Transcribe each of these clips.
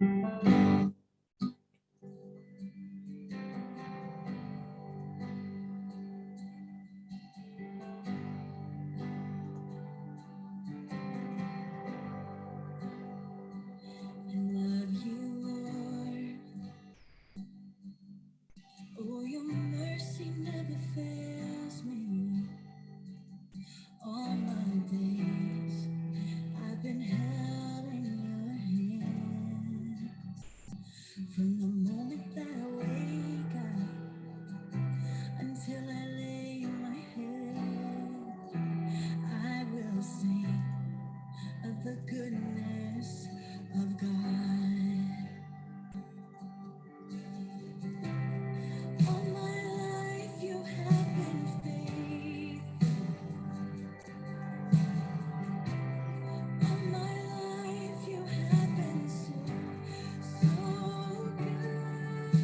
love you, Lord. Oh, your mercy never fails me. All my days I've been held in your hand. From the moment that I wake up until I lay my head, I will sing of the goodness of God. All my life you have been faithful. All my life you have been so, so good.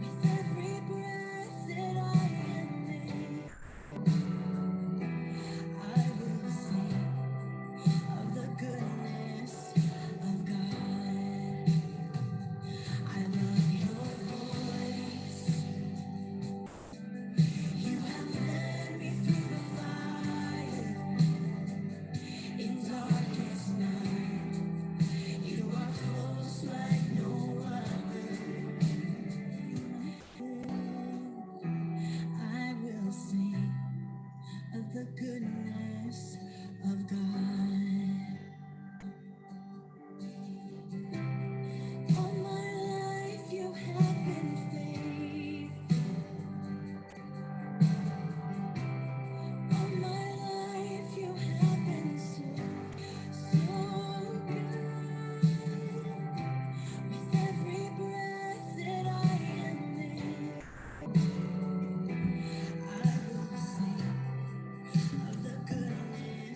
With every breath that I am in, I will sing of the goodness of God. I love your voice. You have led me through the fire in darkest night. You are close like no other. I will sing of the goodness of God. All my life you have been faithful. All my life you have been so, so good. With every breath that I am in, I will sing of the goodness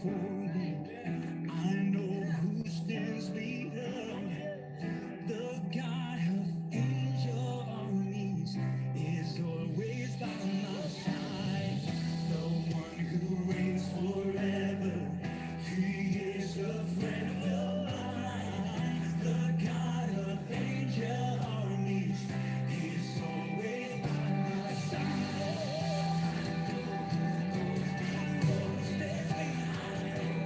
before me. I know who stands behind. The God of angel armies is always by my side. The one who reigns forever. He is a friend of mine. The God of angel armies is always by my side. Stands behind.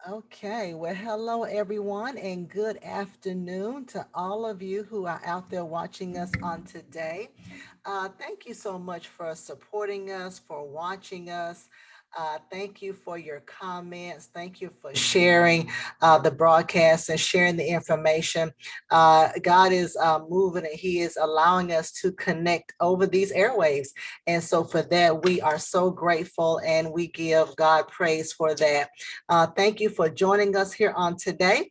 Okay, well, hello everyone, and good afternoon to all of you who are out there watching us on today. Thank you so much for supporting us, for watching us. Thank you for your comments. Thank you for sharing the broadcast and sharing the information. God is moving and He is allowing us to connect over these airwaves. And so, for that, we are so grateful and we give God praise for that. Thank you for joining us here on today.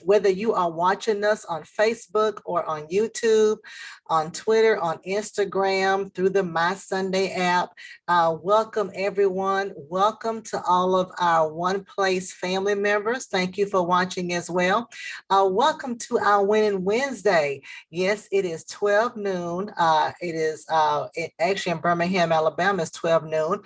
Whether you are watching us on Facebook or on YouTube, on Twitter, on Instagram, through the My Sunday app, welcome everyone. Welcome to all of our One Place family members. Thank you for watching as well. Welcome to our Winning Wednesday. Yes, it is 12 noon. Actually in Birmingham, Alabama, it's 12 noon.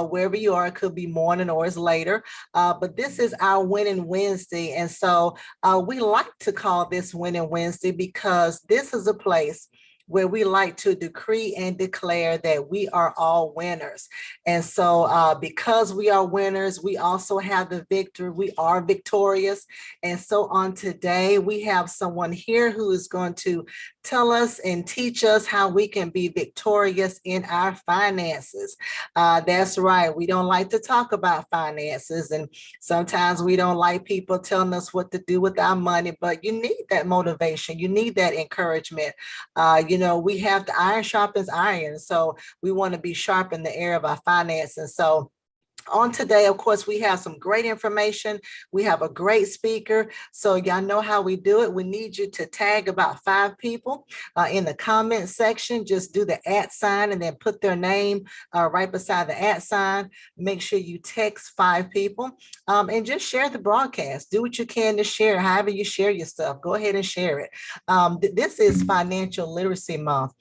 Wherever you are, it could be morning or it's later. But this is our Winning Wednesday. And so we like to call this Winning Wednesday because this is a place where we like to decree and declare that we are all winners. And so, because we are winners, we also have the victory. We are victorious. And so, on today, we have someone here who is going to tell us and teach us how we can be victorious in our finances. That's right. We don't like to talk about finances, and sometimes we don't like people telling us what to do with our money, but you need that motivation. You need that encouragement. We have the iron sharpens iron. So we want to be sharp in the area of our finances. So on today, of course, we have some great information. We have a great speaker. So y'all know how we do it. We need you to tag about 5 people in the comment section. Just do the @ and then put their name right beside the @ Make sure you text 5 people and just share the broadcast. Do what you can to share. However you share your stuff, go ahead and share it. This is Financial Literacy Month.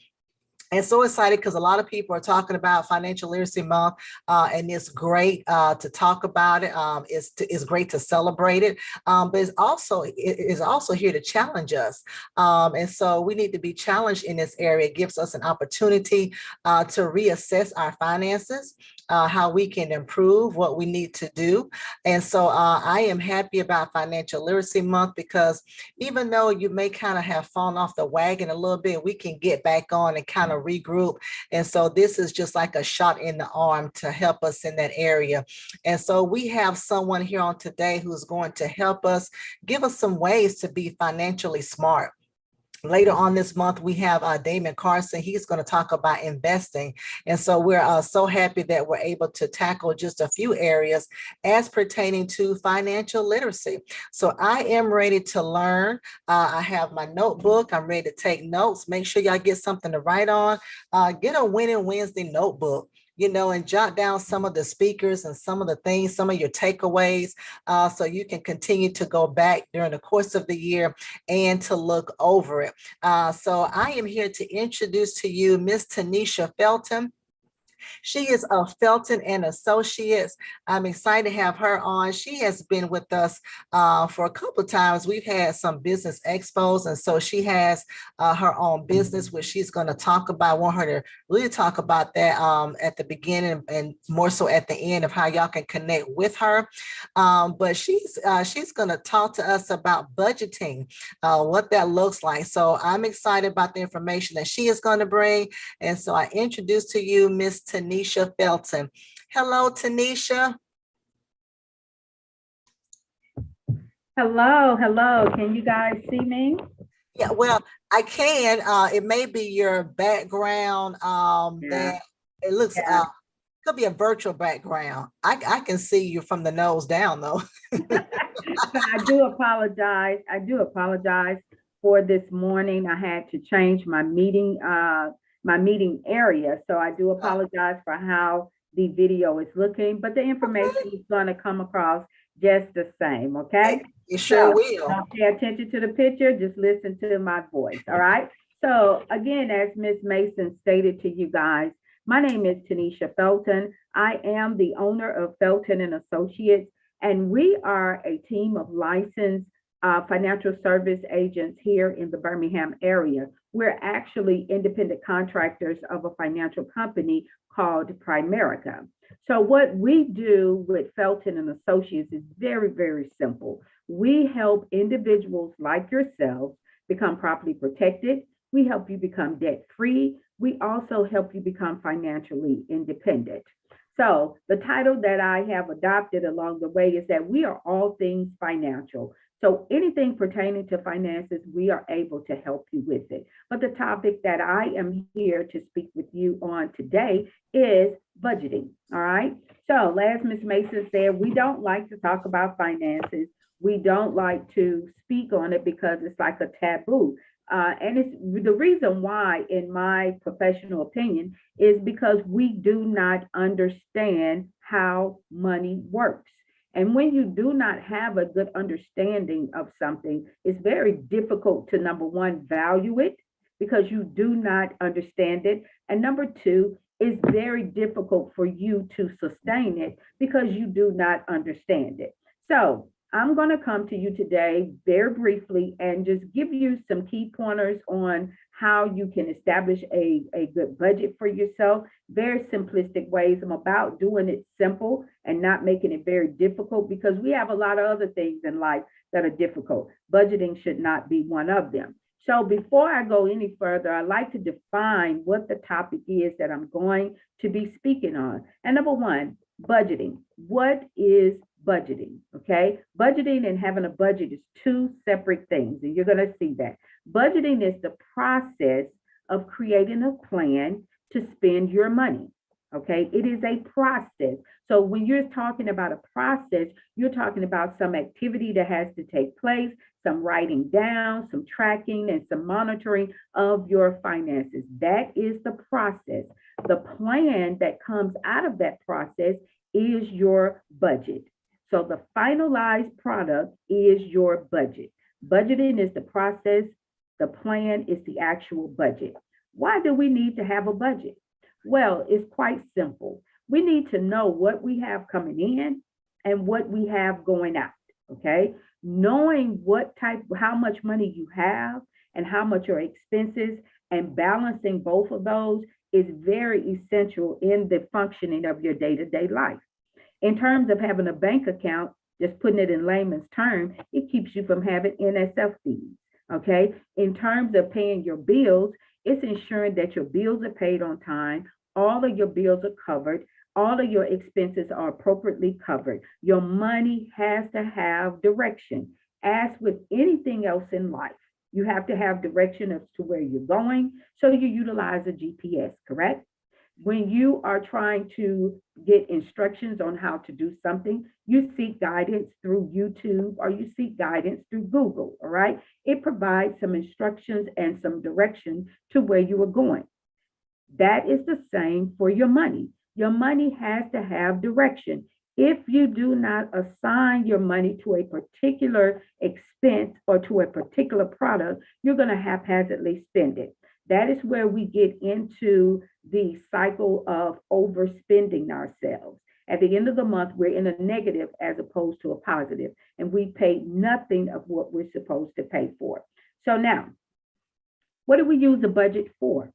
And so excited because a lot of people are talking about Financial Literacy Month, and it's great to talk about it. It's great to celebrate it, but it is also here to challenge us. And so we need to be challenged in this area. It gives us an opportunity to reassess our finances, how we can improve, what we need to do. And so I am happy about Financial Literacy Month because even though you may kind of have fallen off the wagon a little bit, we can get back on and kind of regroup. And so this is just like a shot in the arm to help us in that area. And so we have someone here on today who's going to help us, give us some ways to be financially smart. Later on this month, we have Damon Carson. He's going to talk about investing. And so we're so happy that we're able to tackle just a few areas as pertaining to financial literacy. So I am ready to learn. I have my notebook. I'm ready to take notes. Make sure y'all get something to write on. Get a Winning Wednesday notebook, and jot down some of the speakers and some of the things, some of your takeaways, so you can continue to go back during the course of the year and to look over it. So I am here to introduce to you Miss Tenesha Felton. She is a Felton and Associates. I'm excited to have her on. She has been with us for a couple of times. We've had some business expos, and so she has her own business, which she's going to talk about. I want her to really talk about that at the beginning and more so at the end of how y'all can connect with her. But she's going to talk to us about budgeting, what that looks like. So I'm excited about the information that she is going to bring. And so I introduce to you Miss Tenesha Felton. Hello, Tenesha. Hello, hello. Can you guys see me? Yeah, well, I can. It may be your background Yeah, that it looks yeah. could be a virtual background. I can see you from the nose down though. So I do apologize. I do apologize for this morning. I had to change my meeting area. So I do apologize for how the video is looking, but the information Okay. is going to come across just the same. It, Okay. it sure So will. don't pay attention to the picture, just listen to my voice. All right. So again, as Miss Mason stated to you guys, my name is Tenesha Felton. I am the owner of Felton and Associates, and we are a team of licensed financial service agents here in the Birmingham area. We're actually independent contractors of a financial company called Primerica. So what we do with Felton and Associates is very, very simple. We help individuals like yourselves become properly protected. We help you become debt free. We also help you become financially independent. So, the title that I have adopted along the way is that we are all things financial. So, anything pertaining to finances, we are able to help you with it. But the topic that I am here to speak with you on today is budgeting. All right. So, as Ms. Mason said, we don't like to talk about finances. We don't like to speak on it because it's like a taboo. And it's the reason why, in my professional opinion, is because we do not understand how money works. And when you do not have a good understanding of something, it's very difficult to, number one, value it because you do not understand it. And number two, it's very difficult for you to sustain it because you do not understand it. So I'm going to come to you today very briefly and just give you some key pointers on how you can establish a good budget for yourself. Very simplistic ways. I'm about doing it simple and not making it very difficult because we have a lot of other things in life that are difficult. Budgeting should not be one of them. So before I go any further, I'd like to define what the topic is that I'm going to be speaking on. And number one, budgeting. What is budgeting? Okay. Budgeting and having a budget is two separate things, and you're going to see that. Budgeting is the process of creating a plan to spend your money. Okay. It is a process. So when you're talking about a process, you're talking about some activity that has to take place, some writing down, some tracking, and some monitoring of your finances. That is the process. The plan that comes out of that process is your budget. So the finalized product is your budget. Budgeting is the process. The plan is the actual budget. Why do we need to have a budget? Well, it's quite simple. We need to know what we have coming in and what we have going out. Okay. Knowing what type, how much money you have and how much your expenses and balancing both of those is very essential in the functioning of your day-to-day life. In terms of having a bank account, just putting it in layman's term, it keeps you from having NSF fees. Okay. In terms of paying your bills, it's ensuring that your bills are paid on time, all of your bills are covered, all of your expenses are appropriately covered. Your money has to have direction. As with anything else in life, you have to have direction as to where you're going. So you utilize a GPS, correct? When you are trying to get instructions on how to do something, you seek guidance through YouTube or you seek guidance through Google, all right? It provides some instructions and some direction to where you are going. That is the same for your money. Your money has to have direction. If you do not assign your money to a particular expense or to a particular product, you're going to haphazardly spend it. That is where we get into the cycle of overspending ourselves. At the end of the month, we're in a negative as opposed to a positive, and we pay nothing of what we're supposed to pay for. So now, what do we use a budget for?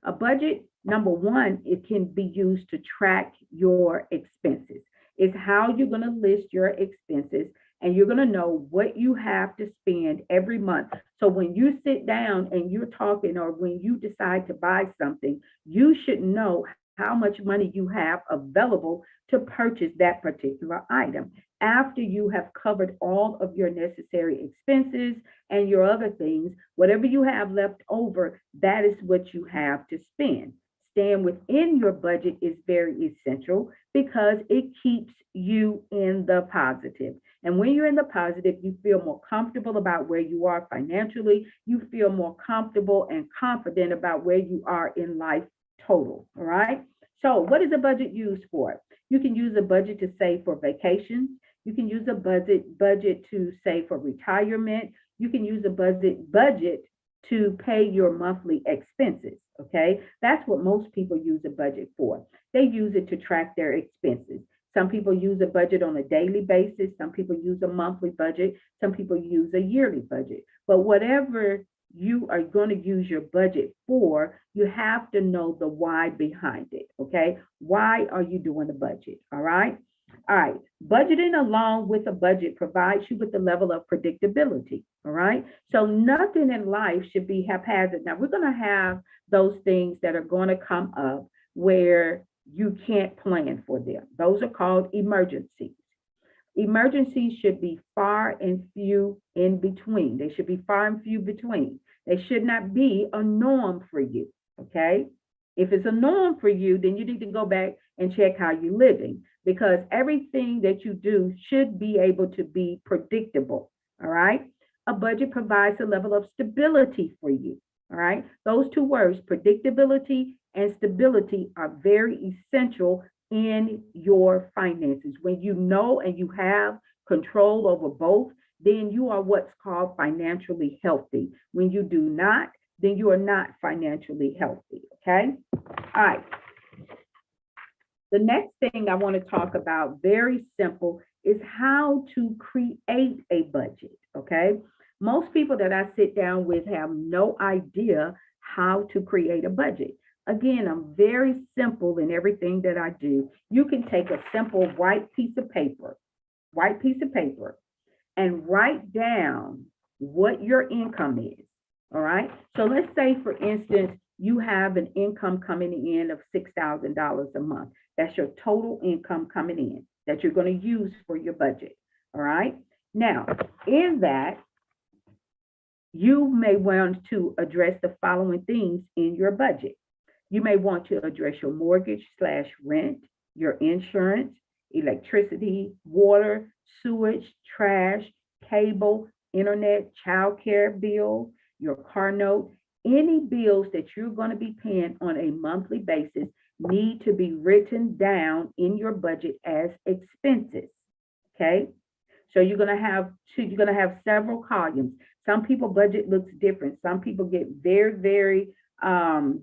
A budget, number one, it can be used to track your expenses. It's how you're going to list your expenses and you're going to know what you have to spend every month. So when you sit down and you're talking or when you decide to buy something, you should know how much money you have available to purchase that particular item. After you have covered all of your necessary expenses and your other things, whatever you have left over, that is what you have to spend. Staying within your budget is very essential because it keeps you in the positive. And when you're in the positive, you feel more comfortable about where you are financially. You feel more comfortable and confident about where you are in life total. All right. So what is a budget used for? You can use a budget to save for vacations. You can use a budget to save for retirement. You can use a budget to pay your monthly expenses. Okay. That's what most people use a budget for. They use it to track their expenses. Some people use a budget on a daily basis. Some people use a monthly budget. Some people use a yearly budget. But whatever you are going to use your budget for, you have to know the why behind it. Okay. Why are you doing the budget? All right. All right. Budgeting along with a budget provides you with a level of predictability. All right. So nothing in life should be haphazard. Now, we're going to have those things that are going to come up where you can't plan for them. Those are called emergencies. Emergencies should be far and few in between. They should be far and few between. They should not be a norm for you. Okay. If it's a norm for you, then you need to go back and check how you're living, because everything that you do should be able to be predictable. All right. A budget provides a level of stability for you. All right. Those two words, predictability and stability, are very essential in your finances. When you know and you have control over both, then you are what's called financially healthy. When you do not, then you are not financially healthy. Okay. All right. The next thing I want to talk about, very simple, is how to create a budget. Okay. Most people that I sit down with have no idea how to create a budget. Again, I'm very simple in everything that I do. You can take a simple white piece of paper, and write down what your income is. All right. So let's say, for instance, you have an income coming in of $6,000 a month. That's your total income coming in that you're going to use for your budget. All right. Now, in that, you may want to address the following things in your budget. You may want to address your mortgage slash rent, your insurance, electricity, water, sewage, trash, cable, internet, childcare bill, your car note. Any bills that you're going to be paying on a monthly basis need to be written down in your budget as expenses. Okay. So you're gonna have several columns. Some people budget looks different. Some people get very out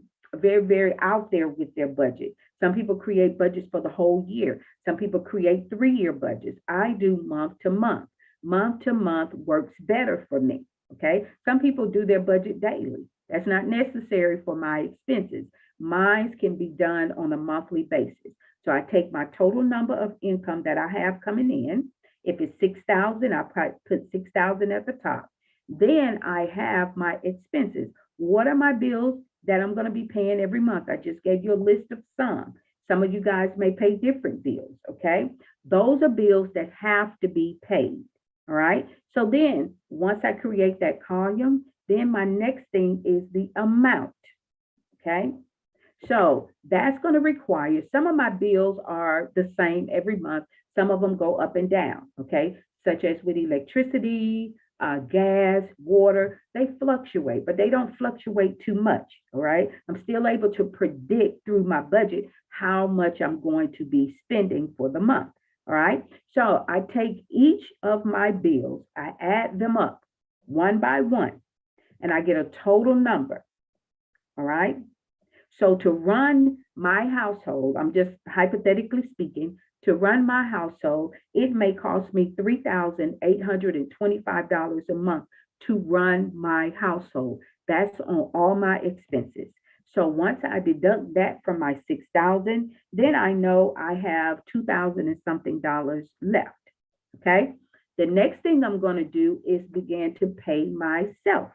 there with their budget. Some people create budgets for the whole year. Some people create 3-year budgets. I do month to month. Month to month works better for me. Okay. Some people do their budget daily. That's not necessary for my expenses. Mine can be done on a monthly basis. So I take my total number of income that I have coming in. If it's 6,000, I put 6,000 at the top. Then I have my expenses. What are my bills that I'm going to be paying every month? I just gave you a list of some. Some of you guys may pay different bills. Okay. Those are bills that have to be paid. All right. So then once I create that column, then my next thing is the amount. Okay. So that's going to require, some of my bills are the same every month. Some of them go up and down, okay? Such as with electricity, gas, water, they fluctuate, but they don't fluctuate too much, all right? I'm still able to predict through my budget how much I'm going to be spending for the month, all right? So I take each of my bills, I add them up one by one, and I get a total number, all right? So to run my household, I'm just hypothetically speaking, to run my household, it may cost me $3,825 a month to run my household. That's on all my expenses. So once I deduct that from my 6,000, then I know I have 2,000 and something dollars left. Okay. The next thing I'm going to do is begin to pay myself.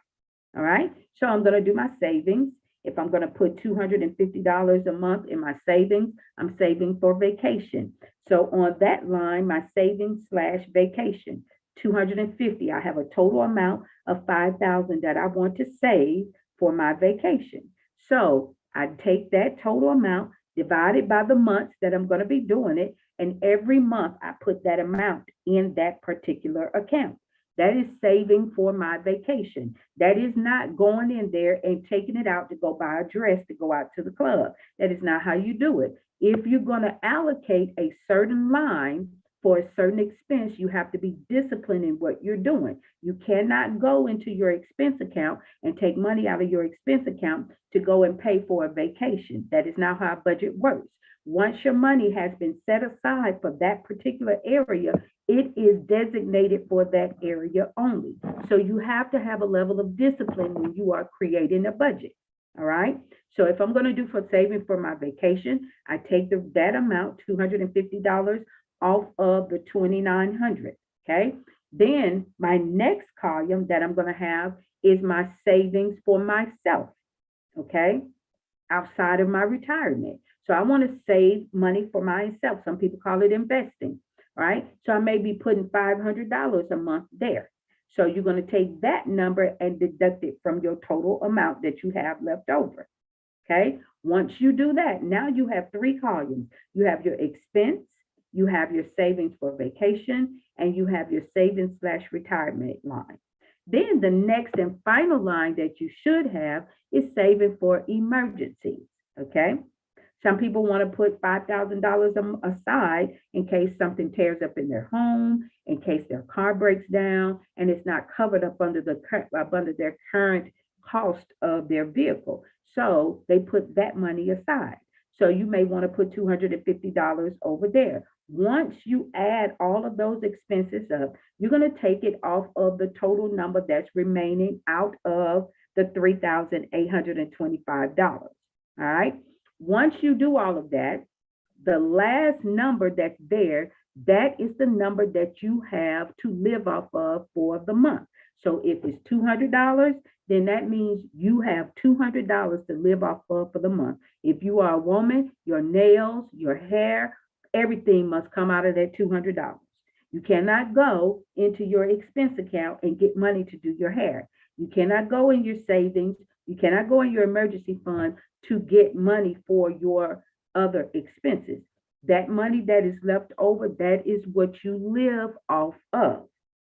All right. So I'm going to do my savings. If I'm going to put $250 a month in my savings, I'm saving for vacation. So on that line, my savings slash vacation, 250, I have a total amount of 5,000 that I want to save for my vacation. So I take that total amount, divide it by the months that I'm going to be doing it, and every month I put that amount in that particular account. That is saving for my vacation. That is not going in there and taking it out to go buy a dress to go out to the club. That is not how you do it. If you're going to allocate a certain line for a certain expense, you have to be disciplined in what you're doing. You cannot go into your expense account and take money out of your expense account to go and pay for a vacation. That is not how a budget works. Once your money has been set aside for that particular area, it is designated for that area only. So you have to have a level of discipline when you are creating a budget. All right. So if I'm going to do for saving for my vacation, I take that amount, $250 off of the 2,900. Okay. Then my next column that I'm going to have is my savings for myself. Okay, outside of my retirement. So I want to save money for myself. Some people call it investing, right? So I may be putting $500 a month there. So you're going to take that number and deduct it from your total amount that you have left over. Okay. Once you do that, now you have three columns. You have your expense, you have your savings for vacation, and you have your savings/retirement line. Then the next and final line that you should have is saving for emergencies. Okay. Some people want to put $5,000 aside in case something tears up in their home, in case their car breaks down, and it's not covered up under their current cost of their vehicle. So they put that money aside. So you may want to put $250 over there. Once you add all of those expenses up, you're going to take it off of the total number that's remaining out of the $3,825. All right. Once you do all of that, the last number that's there, that is the number that you have to live off of for the month. So if it's $200, then that means you have $200 to live off of for the month. If you are a woman, your nails, your hair, everything must come out of that $200. You cannot go into your expense account and get money to do your hair. You cannot go in your savings. You cannot go in your emergency fund to get money for your other expenses. That money that is left over, that is what you live off of.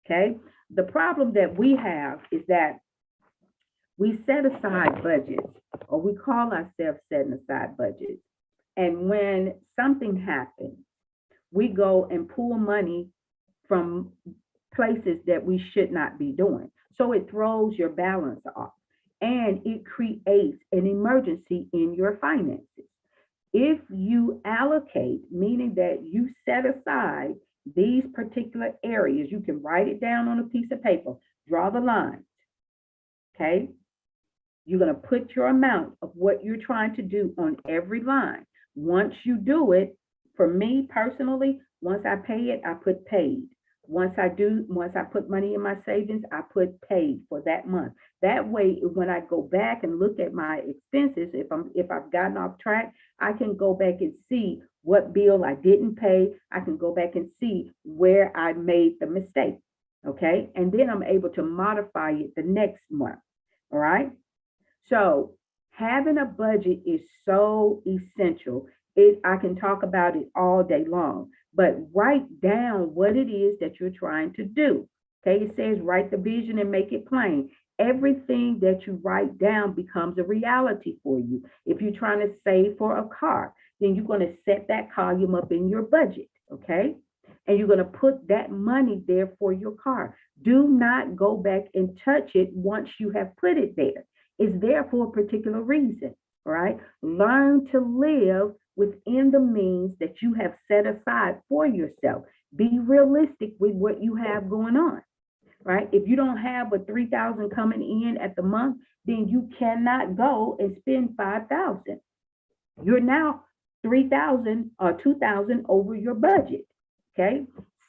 Okay. The problem that we have is that we set aside budgets, or we call ourselves setting aside budgets. And when something happens, we go and pull money from places that we should not be doing. So it throws your balance off and it creates an emergency in your finances. If you allocate, meaning that you set aside these particular areas, you can write it down on a piece of paper, draw the lines, okay? You're going to put your amount of what you're trying to do on every line. Once you do it, for me personally, once I pay it, I put paid. Once I put money in my savings, I put paid for that month. That way, when I go back and look at my expenses, if I've gotten off track, I can go back and see what bill I didn't pay. I can go back and see where I made the mistake. Okay. And then I'm able to modify it the next month. All right. So having a budget is so essential. I can talk about it all day long, but write down what it is that you're trying to do. Okay, it says write the vision and make it plain. Everything that you write down becomes a reality for you. If you're trying to save for a car, then you're going to set that column up in your budget. Okay, and you're going to put that money there for your car. Do not go back and touch it once you have put it there. It's there for a particular reason. All right, learn to live within the means that you have set aside for yourself. Be realistic with what you have going on, right? If you don't have a 3,000 coming in at the month, then you cannot go and spend 5,000. You're now 3,000 or 2,000 over your budget, okay?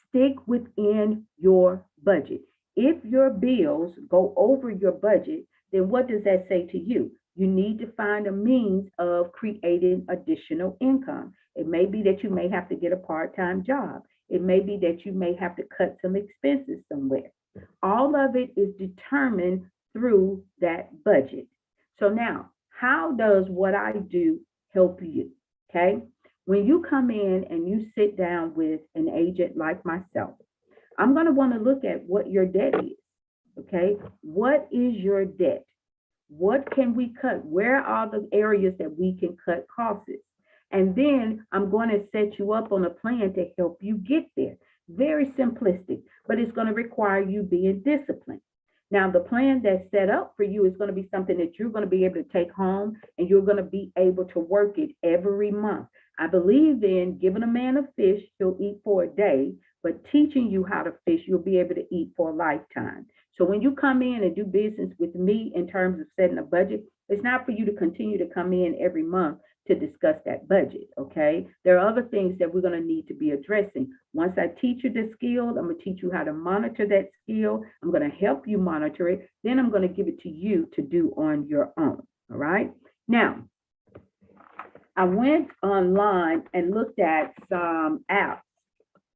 Stick within your budget. If your bills go over your budget, then what does that say to you? You need to find a means of creating additional income. It may be that you may have to get a part-time job. It may be that you may have to cut some expenses somewhere. All of it is determined through that budget. So now, how does what I do help you? Okay. When you come in and you sit down with an agent like myself, I'm going to want to look at what your debt is. Okay. What is your debt? What can we cut? Where are the areas that we can cut costs? And then I'm going to set you up on a plan to help you get there. Very simplistic, but it's going to require you being disciplined. Now, the plan that's set up for you is going to be something that you're going to be able to take home and you're going to be able to work it every month. I believe in giving a man a fish, he'll eat for a day, but teaching you how to fish, you'll be able to eat for a lifetime. So when you come in and do business with me in terms of setting a budget, it's not for you to continue to come in every month to discuss that budget. Okay. There are other things that we're going to need to be addressing. Once I teach you the skill, I'm going to teach you how to monitor that skill. I'm going to help you monitor it. Then I'm going to give it to you to do on your own. All right. Now, I went online and looked at some apps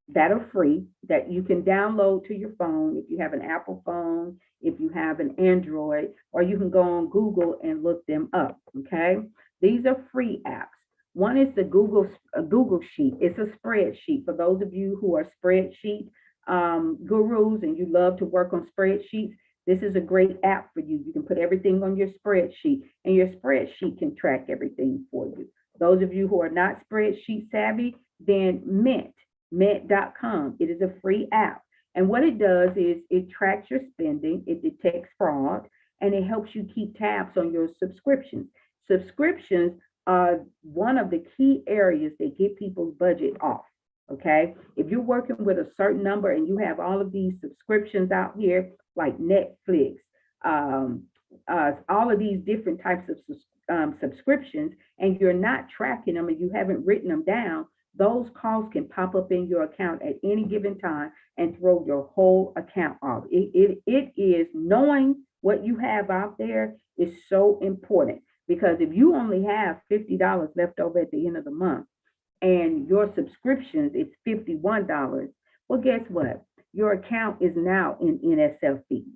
that are free that you can download to your phone if you have an Apple phone, if you have an Android, or you can go on Google and look them up. Okay, these are free apps. One is the Google Sheet. It's a spreadsheet for those of you who are spreadsheet gurus and you love to work on spreadsheets. This is a great app for you. You can put everything on your spreadsheet, and your spreadsheet can track everything for you. Those of you who are not spreadsheet savvy, then Mint.com. It is a free app. And what it does is it tracks your spending, it detects fraud, and it helps you keep tabs on your subscriptions. Subscriptions are one of the key areas that get people's budget off. Okay. If you're working with a certain number and you have all of these subscriptions out here, like Netflix, um, all of these different types of subscriptions, and you're not tracking them and you haven't written them down, those costs can pop up in your account at any given time and throw your whole account off. It is knowing what you have out there is so important, because if you only have $50 left over at the end of the month and your subscriptions is $51, well, guess what? Your account is now in NSF fees.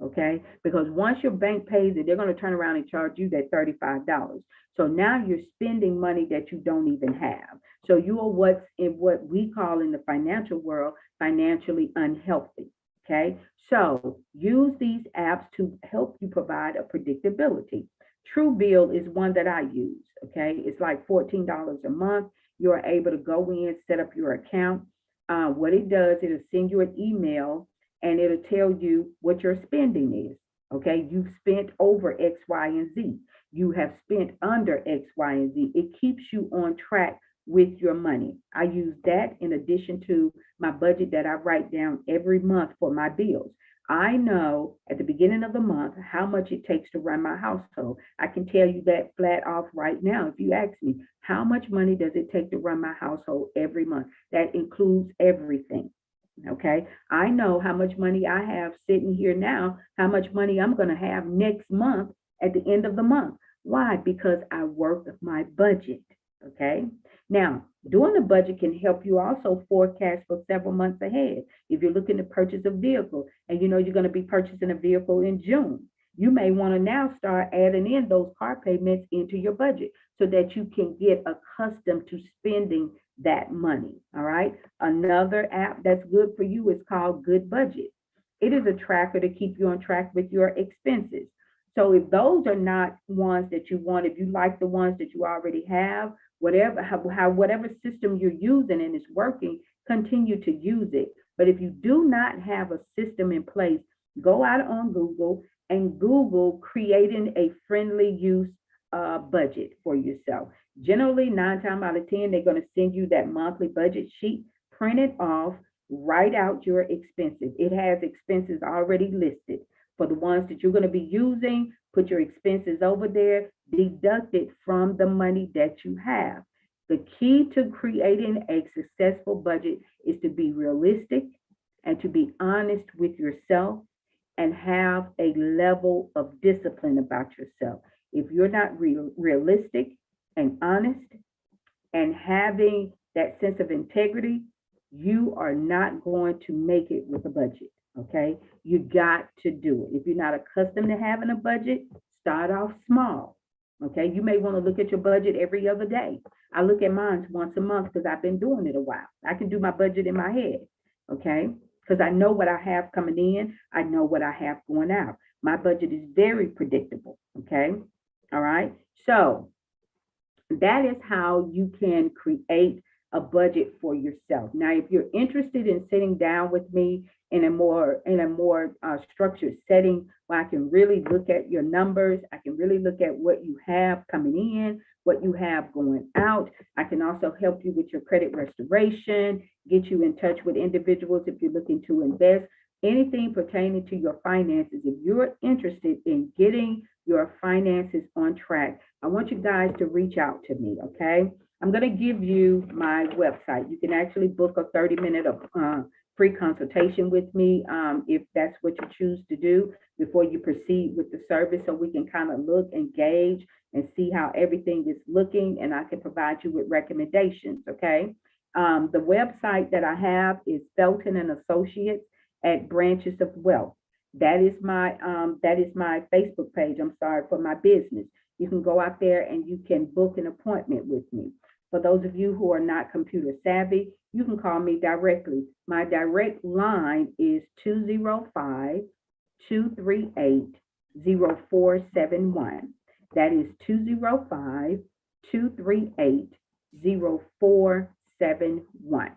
Okay, because once your bank pays it, they're going to turn around and charge you that $35. So now you're spending money that you don't even have. So you are what's in what we call in the financial world financially unhealthy. Okay, so use these apps to help you provide a predictability. Truebill is one that I use. Okay, it's like $14 a month. You're able to go in, set up your account. What it does, it'll send you an email and it'll tell you what your spending is. Okay, you've spent over X, Y, and Z. You have spent under X, Y, and Z. It keeps you on track with your money. I use that in addition to my budget that I write down every month for my bills. I know at the beginning of the month how much it takes to run my household. I can tell you that flat off right now. If you ask me, how much money does it take to run my household every month? That includes everything. Okay. I know how much money I have sitting here now, how much money I'm going to have next month at the end of the month. Why? Because I work my budget. Okay. Now, doing the budget can help you also forecast for several months ahead. If you're looking to purchase a vehicle and you know you're going to be purchasing a vehicle in June, you may want to now start adding in those car payments into your budget so that you can get accustomed to spending that money. All right. Another app that's good for you is called Good Budget. It is a tracker to keep you on track with your expenses. So if those are not ones that you want, if you like the ones that you already have, whatever how whatever system you're using and it's working, continue to use it. But if you do not have a system in place, go out on Google and Google creating a friendly use budget for yourself. Generally, 9 times out of 10, they're going to send you that monthly budget sheet. Print it off, write out your expenses. It has expenses already listed. For the ones that you're going to be using, put your expenses over there, deduct it from the money that you have. The key to creating a successful budget is to be realistic and to be honest with yourself and have a level of discipline about yourself. If you're not realistic and honest and having that sense of integrity, you are not going to make it with a budget. Okay. You got to do it. If you're not accustomed to having a budget, start off small. Okay. You may want to look at your budget every other day. I look at mine once a month because I've been doing it a while. I can do my budget in my head. Okay. Because I know what I have coming in. I know what I have going out. My budget is very predictable. Okay. All right. So that is how you can create a budget for yourself. Now, if you're interested in sitting down with me in a more structured setting where I can really look at your numbers, I can really look at what you have coming in, what you have going out. I can also help you with your credit restoration, get you in touch with individuals if you're looking to invest, anything pertaining to your finances. If you're interested in getting your finances on track, I want you guys to reach out to me, okay? I'm going to give you my website. You can actually book a 30-minute free consultation with me if that's what you choose to do before you proceed with the service, so we can kind of look and gauge and see how everything is looking, and I can provide you with recommendations, okay? The website that I have is Felton and Associates at Branches of Wealth. That is my Facebook page. I'm sorry, for my business. You can go out there and you can book an appointment with me. For those of you who are not computer savvy, you can call me directly. My direct line is 205-238-0471. That is 205-238-0471.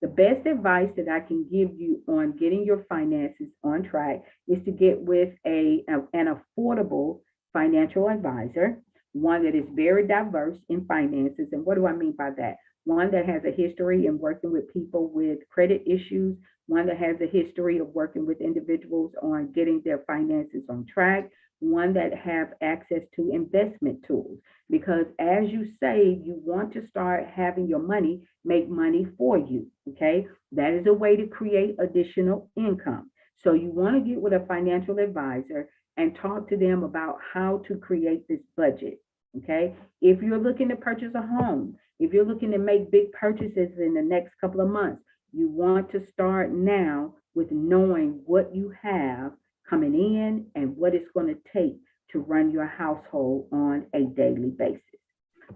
The best advice that I can give you on getting your finances on track is to get with an affordable financial advisor, one that is very diverse in finances. And what do I mean by that? One that has a history in working with people with credit issues, one that has a history of working with individuals on getting their finances on track, one that have access to investment tools. Because as you save, you want to start having your money make money for you, okay? That is a way to create additional income. So you want to get with a financial advisor and talk to them about how to create this budget, okay? If you're looking to purchase a home, if you're looking to make big purchases in the next couple of months, you want to start now with knowing what you have coming in and what it's going to take to run your household on a daily basis.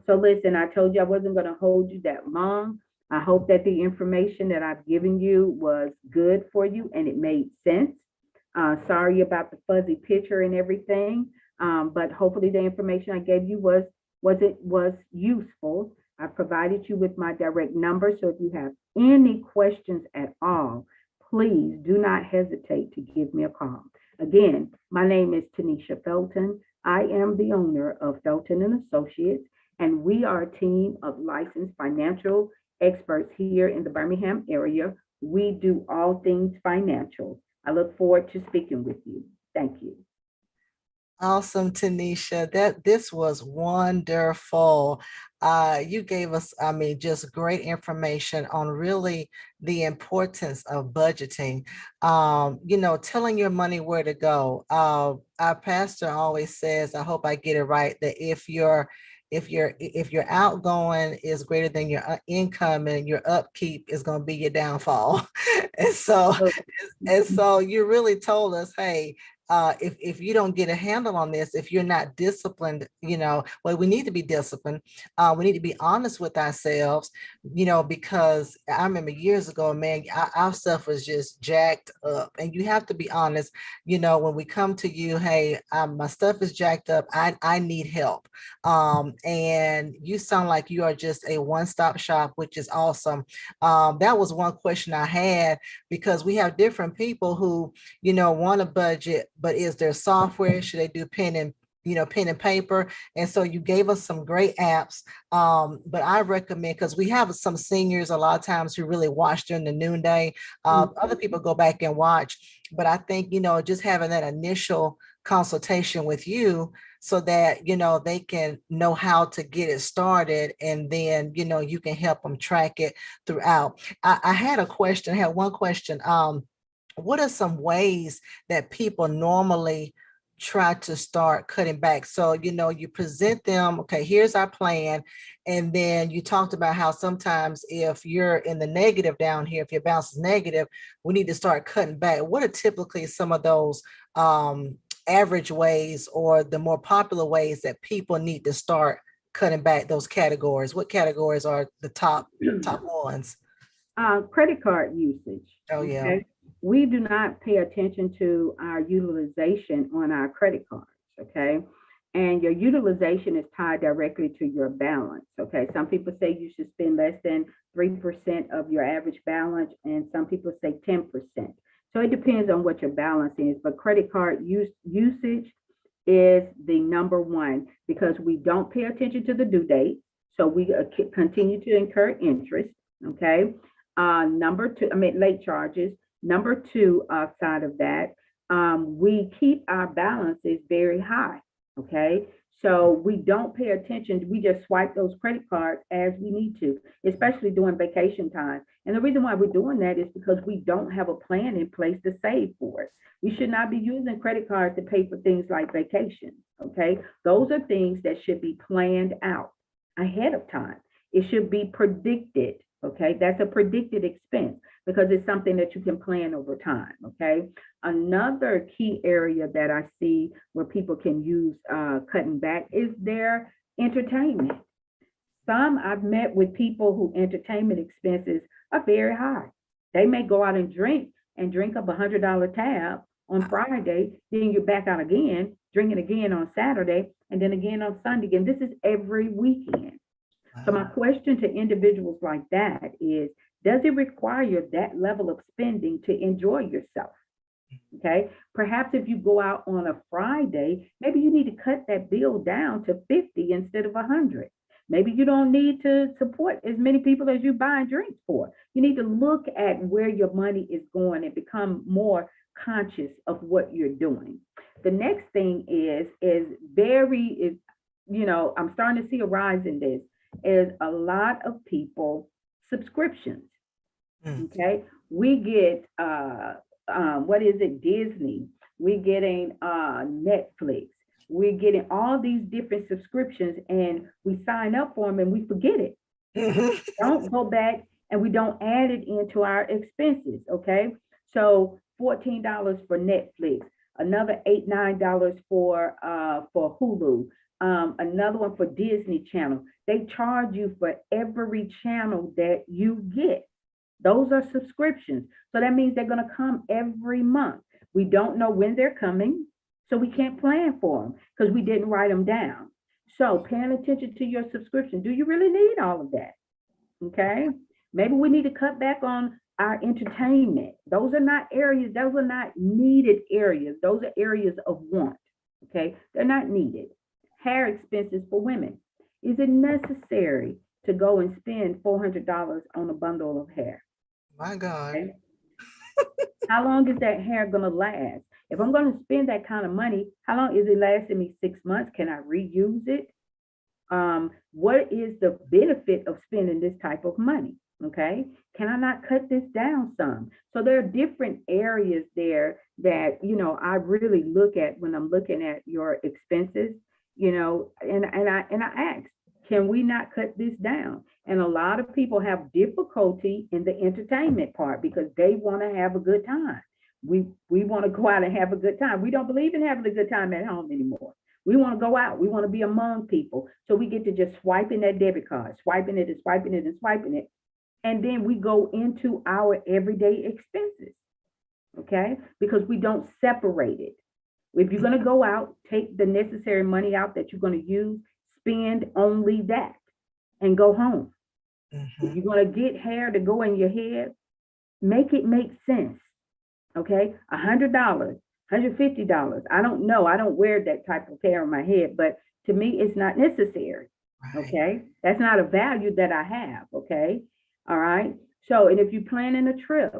So listen, I told you I wasn't going to hold you that long. I hope that the information that I've given you was good for you and it made sense. Sorry about the fuzzy picture and everything, but hopefully the information I gave you was useful. I provided you with my direct number, so if you have any questions at all, please do not hesitate to give me a call. Again, my name is Tenesha Felton. I am the owner of Felton and Associates, and we are a team of licensed financial experts here in the Birmingham area. We do all things financial. I look forward to speaking with you. Thank you. Awesome, Tanisha. This was wonderful. You gave us, I mean, just great information on really the importance of budgeting. Telling your money where to go. Our pastor always says, I hope I get it right, that if your outgoing is greater than your income, and your upkeep is going to be your downfall. and so So, and so you really told us, hey, if you don't get a handle on this, if you're not disciplined, well, we need to be disciplined. We need to be honest with ourselves, because I remember years ago, man, our stuff was just jacked up, and you have to be honest. When we come to you, hey, my stuff is jacked up. I need help. And you sound like you are just a one-stop shop, which is awesome. That was one question I had, because we have different people who, want a budget, but is there software? Should they do pen and paper? And so you gave us some great apps. But I recommend, because we have some seniors a lot of times who really watch during the noonday. Other people go back and watch, but I think, just having that initial consultation with you, so that, they can know how to get it started, and then, you can help them track it throughout. I had one question. What are some ways that people normally try to start cutting back? So, you present them, okay, here's our plan. And then you talked about how sometimes if you're in the negative down here, if your balance is negative, we need to start cutting back. What are typically some of those average ways, or the more popular ways that people need to start cutting back those categories? What categories are the top ones? credit card usage. Oh, yeah. Okay. We do not pay attention to our utilization on our credit cards. Okay. And your utilization is tied directly to your balance. Okay. Some people say you should spend less than 3% of your average balance, and some people say 10%. So it depends on what your balance is. But credit card usage is the number one because we don't pay attention to the due date. So we continue to incur interest. Okay. Number two, I mean, late charges. Number two, outside of that, we keep our balances very high. Okay. So we don't pay attention. We just swipe those credit cards as we need to, especially during vacation time. And the reason why we're doing that is because we don't have a plan in place to save for it. We should not be using credit cards to pay for things like vacation. Okay. Those are things that should be planned out ahead of time. It should be predicted. Okay. That's a predicted expense because it's something that you can plan over time. Okay. Another key area that I see where people can use cutting back is their entertainment. Some I've met with people who entertainment expenses are very high. They may go out and drink up $100 tab on Friday, then you're back out again, drinking again on Saturday, and then again on Sunday. And this is every weekend. So my question to individuals like that is, does it require that level of spending to enjoy yourself? Okay. Perhaps if you go out on a Friday, maybe you need to cut that bill down to 50 instead of 100. Maybe you don't need to support as many people as you buy drinks for. You need to look at where your money is going and become more conscious of what you're doing. The next thing I'm starting to see a rise in this, is a lot of people subscriptions. Okay. We get what is it, Disney, we're getting Netflix, we're getting all these different subscriptions, and we sign up for them and we forget it. Don't go back and we don't add it into our expenses. Okay. So $14 for Netflix, another $8-9 for Hulu, another one for Disney Channel. They charge you for every channel that you get. Those are subscriptions. So that means they're going to come every month. We don't know when they're coming, so we can't plan for them because we didn't write them down. So paying attention to your subscription. Do you really need all of that? Okay. Maybe we need to cut back on our entertainment. Those are not needed areas. Those are areas of want. Okay. They're not needed. Hair expenses for women. Is it necessary to go and spend $400 on a bundle of hair? My God. Okay. How long is that hair going to last? If I'm going to spend that kind of money, how long is it lasting me? 6 months? Can I reuse it? What is the benefit of spending this type of money? Okay. Can I not cut this down some? So there are different areas there that, I really look at when I'm looking at your expenses, and I ask, can we not cut this down? And a lot of people have difficulty in the entertainment part because they want to have a good time. We want to go out and have a good time. We don't believe in having a good time at home anymore. We want to go out. We want to be among people. So we get to just swiping that debit card, swiping it and swiping it and swiping it. And then we go into our everyday expenses, okay? Because we don't separate it. If you're going to go out, take the necessary money out that you're going to use, spend only that and go home. If you're going to get hair to go in your head, make it make sense, okay? $100, $150. I don't know. I don't wear that type of hair on my head, but to me, it's not necessary, okay? That's not a value that I have, okay? All right. So, and if you're planning a trip,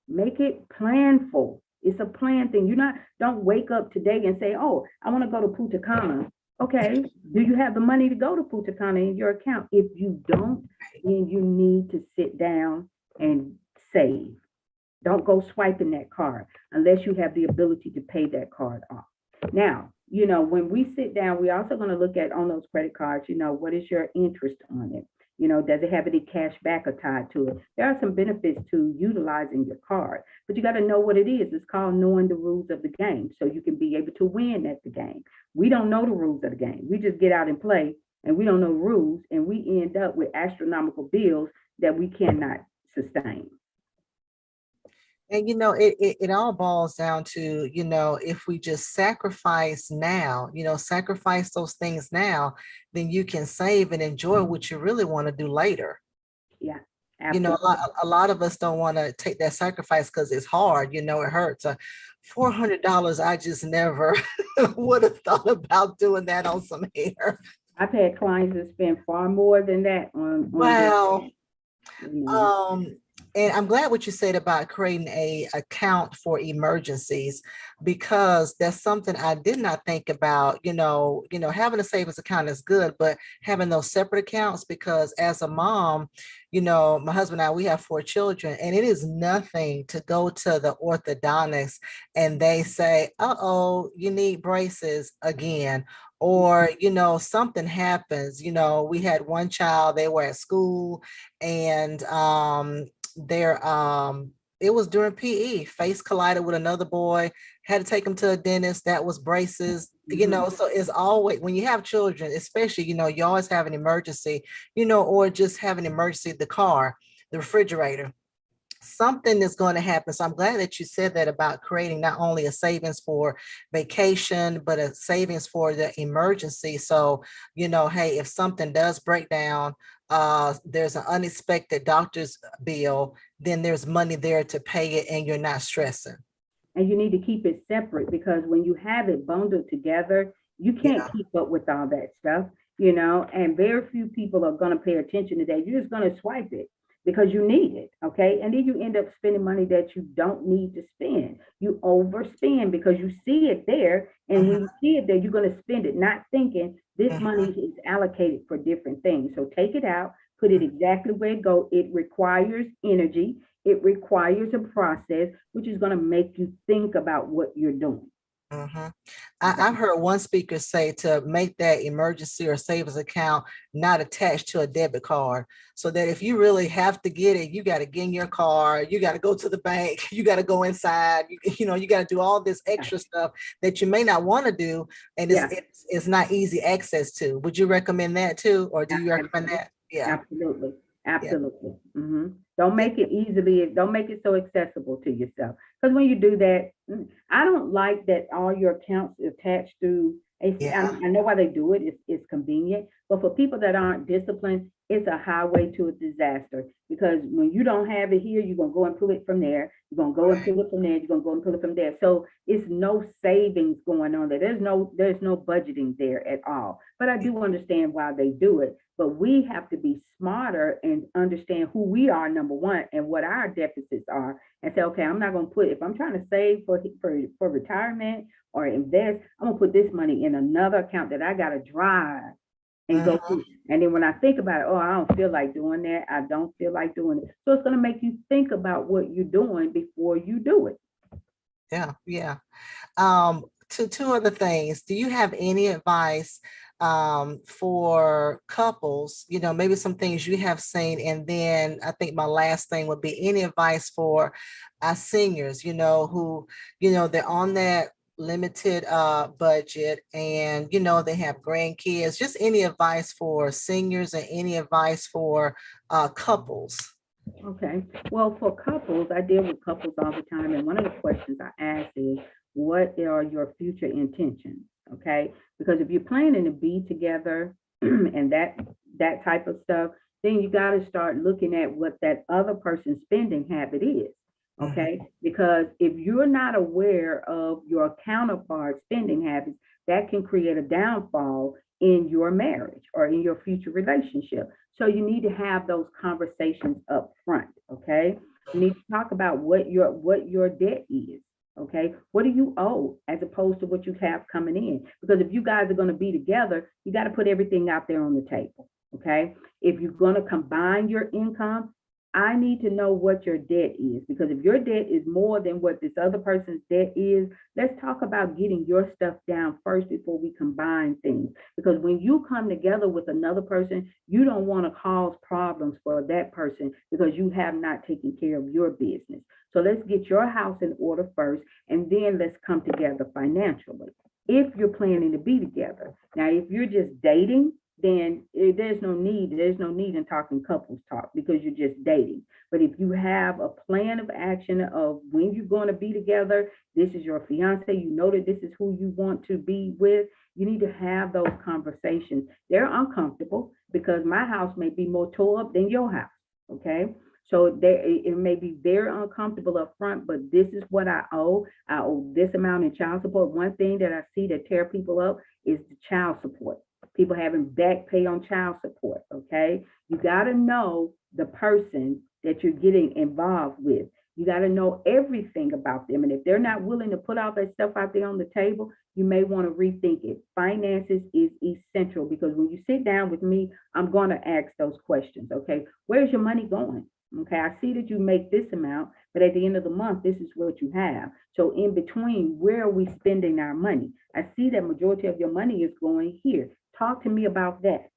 make it planful. It's a plan thing. Don't wake up today and say, oh, I want to go to Punta Cana. Okay. Do you have the money to go to Punta Cana in your account? If you don't, then you need to sit down and save. Don't go swiping that card unless you have the ability to pay that card off. Now, when we sit down, we're also going to look at on those credit cards, what is your interest on it? Does it have any cash back tied to it? There are some benefits to utilizing your card, but you got to know what it is. It's called knowing the rules of the game so you can be able to win at the game. We don't know the rules of the game. We just get out and play and we don't know rules and we end up with astronomical bills that we cannot sustain. And it all boils down to, if we just sacrifice now, sacrifice those things now, then you can save and enjoy what you really want to do later. Yeah. Absolutely. A lot of us don't want to take that sacrifice because it's hard, it hurts. $400, I just never would have thought about doing that on some hair. I've had clients that spend far more than that on their, Wow. you know. Um, and I'm glad what you said about creating a account for emergencies, because that's something I did not think about. Having a savings account is good, but having those separate accounts, because as a mom, my husband and I, we have 4 children, and it is nothing to go to the orthodontist and they say, "Uh-oh, you need braces again." Or, something happens. We had one child, they were at school, and their it was during PE, face collided with another boy, had to take him to a dentist, that was braces. So it's always, when you have children, especially, you always have an emergency, or just have an emergency, the car, the refrigerator, something is going to happen. So I'm glad that you said that about creating not only a savings for vacation, but a savings for the emergency. So, hey, if something does break down, there's an unexpected doctor's bill, then there's money there to pay it and you're not stressing. And you need to keep it separate, because when you have it bundled together, you can't Yeah. keep up with all that stuff, and very few people are going to pay attention to that. You're just going to swipe it because you need it. Okay. And then you end up spending money that you don't need to spend. You overspend because you see it there. And when Mhm, you see it there, you're going to spend it, not thinking this money mhm, is allocated for different things. So take it out, put it exactly where it goes. It requires energy. It requires a process, which is going to make you think about what you're doing. mhm. I've Okay. heard one speaker say to make that emergency or savings account not attached to a debit card, so that if you really have to get it, you got to get in your car, you got to go to the bank, you got to go inside, you got to do all this Yeah. extra stuff that you may not want to do, and it's, Yeah. it's it's not easy access to. Would you recommend that too, or do you recommend Absolutely. that? Yeah, Absolutely. yeah, Absolutely. Don't yeah. make it easily, don't make it so accessible to yourself. Because when you do that, I don't like that all your accounts attached to Yeah. I know why they do it. It's convenient. But for people that aren't disciplined, it's a highway to a disaster. Because when you don't have it here, you're gonna go and pull it from there. You're gonna go and Right. pull it from there. You're gonna go and pull it from there. So it's no savings going on there. There's no budgeting there at all. But I do understand why they do it. But we have to be smarter and understand who we are, number one, and what our deficits are, and say, okay, I'm not going to put, if I'm trying to save for retirement or invest, I'm going to put this money in another account that I got to drive and go Mhm. through. And then when I think about it, oh, I don't feel like doing that. I don't feel like doing it. So it's going to make you think about what you're doing before you do it. Yeah, yeah. Two other things. Do you have any advice for couples? Maybe some things you have seen, and then I think my last thing would be any advice for our seniors, who, they're on that limited budget, and they have grandkids. Just any advice for seniors and any advice for couples. Okay. Well, for couples, I deal with couples all the time, and one of the questions I ask is, what are your future intentions? Okay, because if you're planning to be together and that type of stuff, then you got to start looking at what that other person's spending habit is. Okay, Mhm, because if you're not aware of your counterpart's spending habits, that can create a downfall in your marriage or in your future relationship. So you need to have those conversations up front, okay? You need to talk about what your debt is, okay? What do you owe as opposed to what you have coming in? Because if you guys are going to be together, you got to put everything out there on the table, okay? If you're going to combine your income, I need to know what your debt is, because if your debt is more than what this other person's debt is, let's talk about getting your stuff down first before we combine things. Because when you come together with another person, you don't want to cause problems for that person because you have not taken care of your business. So let's get your house in order first, and then let's come together financially. If you're planning to be together. Now, if you're just dating, then there's no need in talking couples talk because you're just dating. But if you have a plan of action of when you're going to be together, this is your fiance, you know that this is who you want to be with, you need to have those conversations. They're uncomfortable because my house may be more tore up than your house. Okay. So there, it may be very uncomfortable up front, but this is what I owe. I owe this amount in child support. One thing that I see that tear people up is the child support. People having back pay on child support. Okay. You got to know the person that you're getting involved with. You got to know everything about them. And if they're not willing to put all that stuff out there on the table, you may want to rethink it. Finances is essential because when you sit down with me, I'm going to ask those questions. Okay. Where's your money going? Okay. I see that you make this amount, but at the end of the month, this is what you have. So in between, where are we spending our money? I see that majority of your money is going here. Talk to me about that.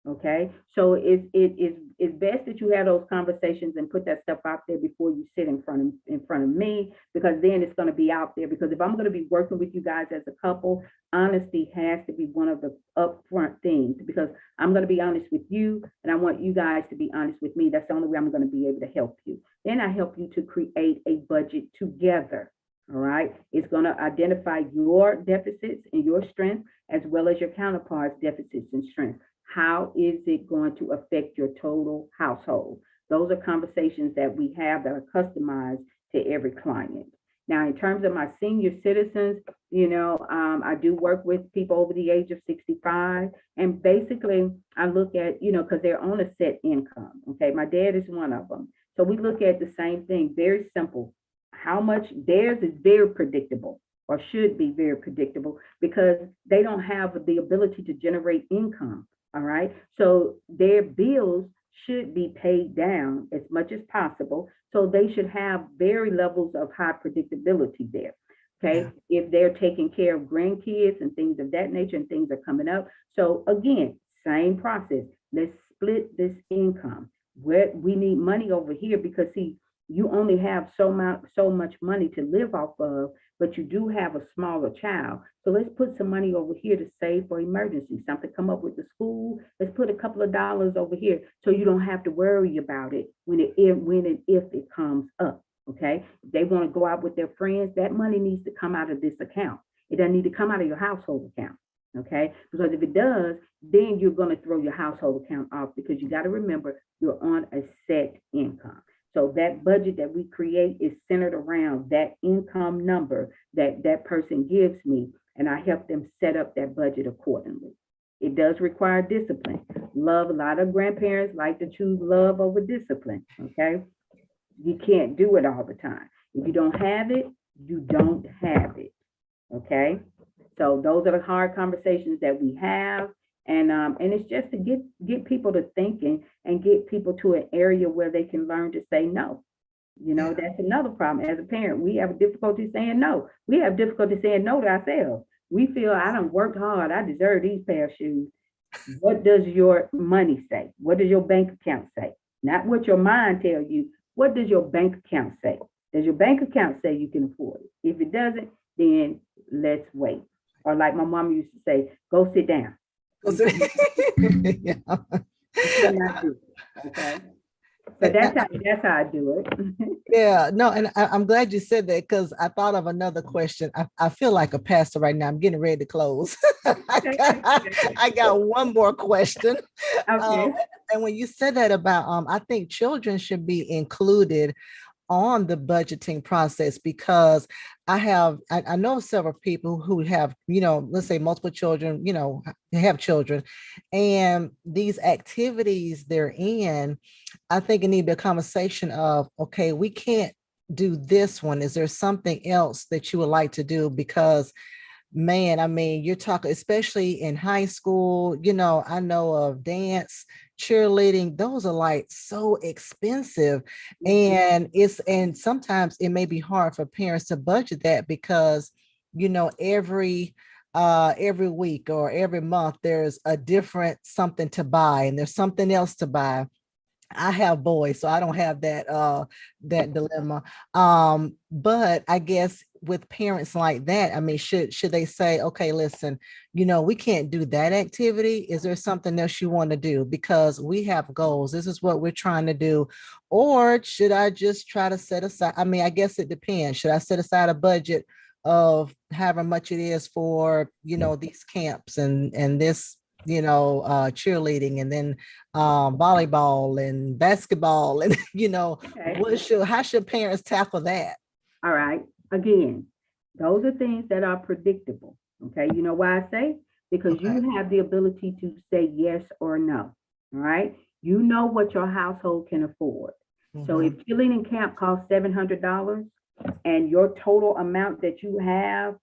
Okay, so it's best that you have those conversations and put that stuff out there before you sit in front of me, because then it's going to be out there. Because if I'm going to be working with you guys as a couple, honesty has to be one of the upfront things, because I'm going to be honest with you and I want you guys to be honest with me. That's the only way I'm going to be able to help you. Then I help you to create a budget together. All right, it's going to identify your deficits and your strengths as well as your counterparts' deficits and strengths. How is it going to affect your total household? Those are conversations that we have that are customized to every client. Now, in terms of my senior citizens, I do work with people over the age of 65. And basically, I look at, because they're on a set income. Okay, my dad is one of them. So we look at the same thing, very simple. How much theirs is very predictable, or should be very predictable, because they don't have the ability to generate income. All right. So their bills should be paid down as much as possible. So they should have very levels of high predictability there. Okay. Yeah. If they're taking care of grandkids and things of that nature, and things are coming up. So again, same process. Let's split this income. Where we need money over here, because see, you only have so much money to live off of, but you do have a smaller child. So let's put some money over here to save for emergencies. Something come up with the school. Let's put a couple of dollars over here so you don't have to worry about it when and if it comes up. Okay. If they want to go out with their friends, that money needs to come out of this account. It doesn't need to come out of your household account. Okay. Because if it does, then you're going to throw your household account off, because you got to remember you're on a set income. So that budget that we create is centered around that income number that that person gives me, and I help them set up that budget accordingly. It does require discipline. Love, a lot of grandparents like to choose love over discipline, okay? You can't do it all the time. If you don't have it, you don't have it, okay? So those are the hard conversations that we have. And it's just to get people to thinking and get people to an area where they can learn to say no. That's another problem. As a parent, we have difficulty saying no. We have difficulty saying no to ourselves. We feel I done worked hard. I deserve these pair of shoes. What does your money say? What does your bank account say? Not what your mind tells you. What does your bank account say? Does your bank account say you can afford it? If it doesn't, then let's wait. Or like my mom used to say, go sit down. Yeah. Okay. So that's how I do it. Yeah, no, and I'm glad you said that, because I thought of another question. I feel like a pastor right now. I'm getting ready to close. I got one more question. Okay. And when you said that about, I think children should be included on the budgeting process, because I know several people who have, let's say multiple children, they have children, and these activities they're in, I think it need to be a conversation of, okay, we can't do this one. Is there something else that you would like to do? Because man, I mean, you're talking, especially in high school, I know of dance, cheerleading, those are like so expensive. And sometimes it may be hard for parents to budget that, because, every week or every month, there's a different something to buy, and there's something else to buy. I have boys, so I don't have that dilemma. But I guess with parents like that, I mean, should they say, okay, listen, we can't do that activity. Is there something else you want to do? Because we have goals. This is what we're trying to do. Or should I just try to set aside? I mean, I guess it depends. Should I set aside a budget of however much it is for, these camps and this cheerleading, and then volleyball and basketball, and Okay. how should parents tackle that? All right. Again, those are things that are predictable. Okay. You know why I say? Because Okay. you have the ability to say yes or no. All right. You know what your household can afford. So if Mm-hmm. cheerleading camp costs $700 and your total amount that you have